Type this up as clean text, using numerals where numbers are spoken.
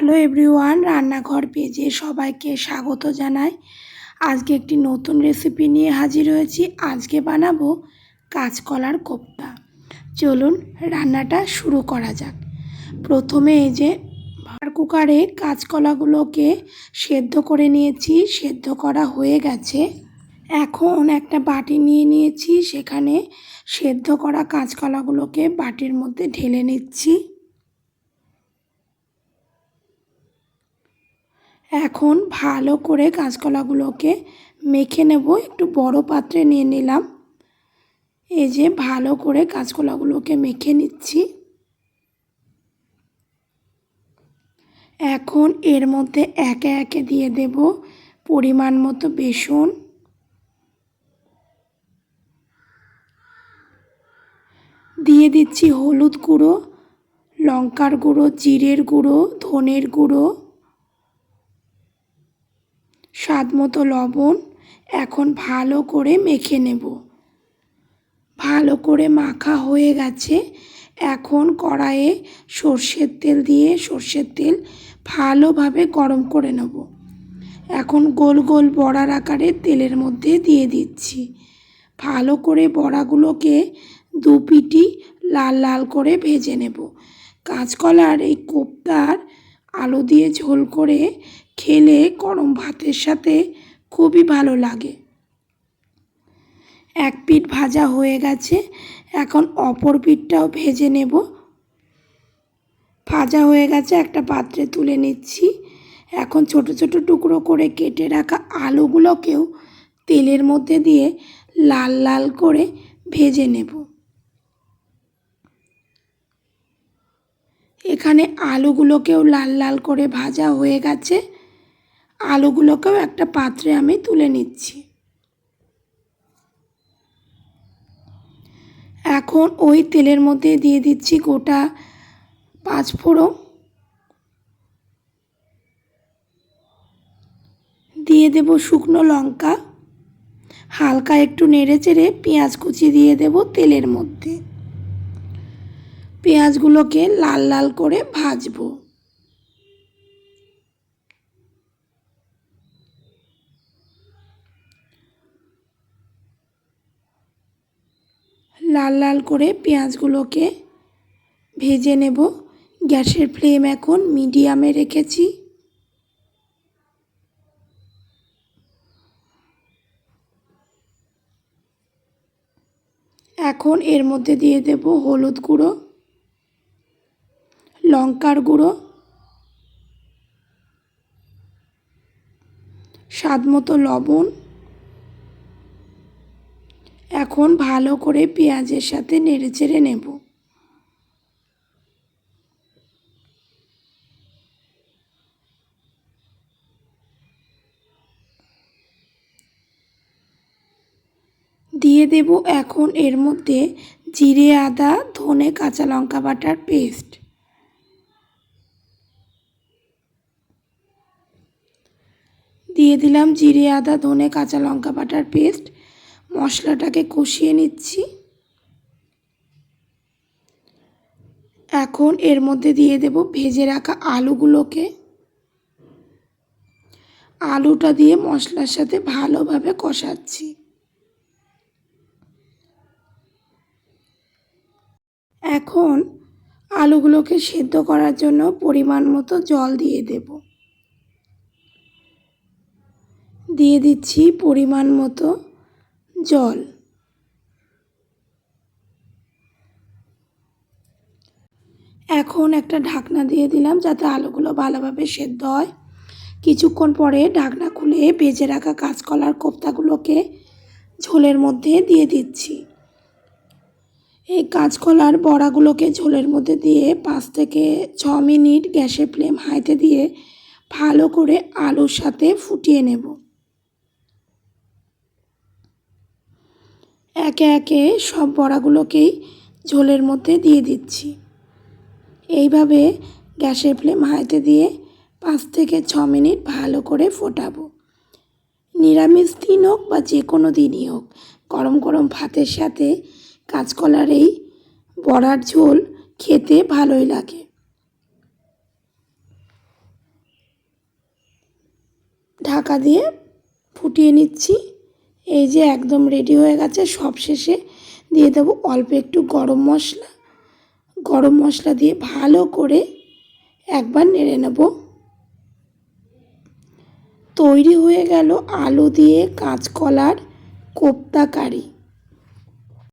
Hello everyone, রান্নাঘর পেজে সবাইকে স্বাগত জানাই। আজকে একটি নতুন রেসিপি নিয়ে হাজির হয়েছি। আজকে বানাবো কাঁচকলার কোপ্তা। চলুন রান্নাটা শুরু করা যাক। প্রথমে এই যে কুকারে কাঁচকলাগুলোকে সেদ্ধ করে নিয়েছি, সেদ্ধ করা হয়ে গেছে। এখন একটা বাটি নিয়ে নিয়েছি, সেখানে সেদ্ধ করা কাঁচকলাগুলোকে বাটির মধ্যে ঢেলে নিচ্ছি। এখন ভালো করে কাঁচকলাগুলোকে মেখে নেব। একটু বড় পাত্রে নিয়ে নিলাম। এই যে ভালো করে কাঁচকলাগুলোকে মেখে নিচ্ছি। এখন এর মধ্যে একে একে দিয়ে দেব পরিমাণ মতো বেসন, দিয়ে দিচ্ছি হলুদ গুঁড়ো, লঙ্কার গুঁড়ো, জিরের গুঁড়ো, ধনের গুঁড়ো, স্বাদ মতো লবণ। এখন ভালো করে মেখে নেব। ভালো করে মাখা হয়ে গেছে। এখন কড়াইয়ে সর্ষের তেল দিয়ে সর্ষের তেল ভালোভাবে গরম করে নেব। এখন গোল গোল বড়ার আকারে তেলের মধ্যে দিয়ে দিচ্ছি। ভালো করে বড়াগুলোকে দু পিটি লাল লাল করে ভেজে নেব। কাঁচকলার এই কোপ্তার আলু দিয়ে ঝোল করে খেলে গরম ভাতের সাথে খুবই ভালো লাগে। এক পিঠ ভাজা হয়ে গেছে, এখন অপর পিঠটাও ভেজে নেব। ভাজা হয়ে গেছে, একটা পাত্রে তুলে নিচ্ছি। এখন ছোট ছোট টুকরো করে কেটে রাখা আলুগুলোকেও তেলের মধ্যে দিয়ে লাল লাল করে ভেজে নেব। এখানে আলুগুলোকেও লাল লাল করে ভাজা হয়ে গেছে। আলুগুলোকেও একটা পাত্রে আমি তুলে নিচ্ছি। এখন ওই তেলের মধ্যে দিয়ে দিচ্ছি গোটা 5 ফোড়ন, দিয়ে দেব শুকনো লঙ্কা, হালকা একটু নেড়ে চেড়ে পেঁয়াজ কুচি দিয়ে দেব তেলের মধ্যে। পেঁয়াজগুলোকে লাল লাল করে ভাজবো। লাল লাল করে পেঁয়াজগুলোকে ভেজে নেব। গ্যাসের ফ্লেম এখন মিডিয়ামে রেখেছি। এখন এর মধ্যে দিয়ে দেব হলুদ গুঁড়ো, লঙ্কার গুঁড়ো, স্বাদ মতো লবণ। এখন ভালো করে পেঁয়াজের সাথে নেড়ে চেড়ে নেব। দিয়ে দেব এখন এর মধ্যে জিরে, আদা, ধনে, কাঁচা লঙ্কা বাটার পেস্ট। দিয়ে দিলাম জিরে, আদা, ধনে, কাঁচা লঙ্কা বাটার পেস্ট। মশলাটাকে কষিয়ে নিচ্ছি। এখন এর মধ্যে দিয়ে দেব ভেজে রাখা আলুগুলোকে। আলুটা দিয়ে মশলার সাথে ভালোভাবে কষাচ্ছি। এখন আলুগুলোকে সেদ্ধ করার জন্য পরিমাণ মতো জল দিয়ে দেব। দিয়ে দিচ্ছি পরিমাণ মতো জল। এখন একটা ঢাকনা দিয়ে দিলাম যাতে আলুগুলো ভালোভাবে সেদ্ধ হয়। কিছুক্ষণ পরে ঢাকনা খুলে ভেজে রাখা কাঁচকলার কোপ্তাগুলোকে ঝোলের মধ্যে দিয়ে দিচ্ছি। এই কাঁচকলার বড়াগুলোকে ঝোলের মধ্যে দিয়ে 5 থেকে 6 মিনিট গ্যাসের ফ্লেম হাইতে দিয়ে ভালো করে আলুর সাথে ফুটিয়ে নেব। একে একে সব বড়াগুলোকেই ঝোলের মধ্যে দিয়ে দিচ্ছি। এইভাবে গ্যাসের ফ্লেম হাইতে দিয়ে 5 থেকে 6 মিনিট ভালো করে ফোটাবো। নিরামিষ দিন হোক বা যে কোনো দিনই হোক, গরম গরম ভাতের সাথে কাঁচকলার এই বড়ার ঝোল খেতে ভালোই লাগে। ঢাকা দিয়ে ফুটিয়ে নিচ্ছি। এই যে একদম রেডি হয়ে গেছে। সবশেষে দিয়ে দেবো অল্প একটু গরম মশলা। গরম মশলা দিয়ে ভালো করে একবার নেড়ে নেব। তৈরি হয়ে গেল আলু দিয়ে কাঁচকলার কোপ্তা কারি।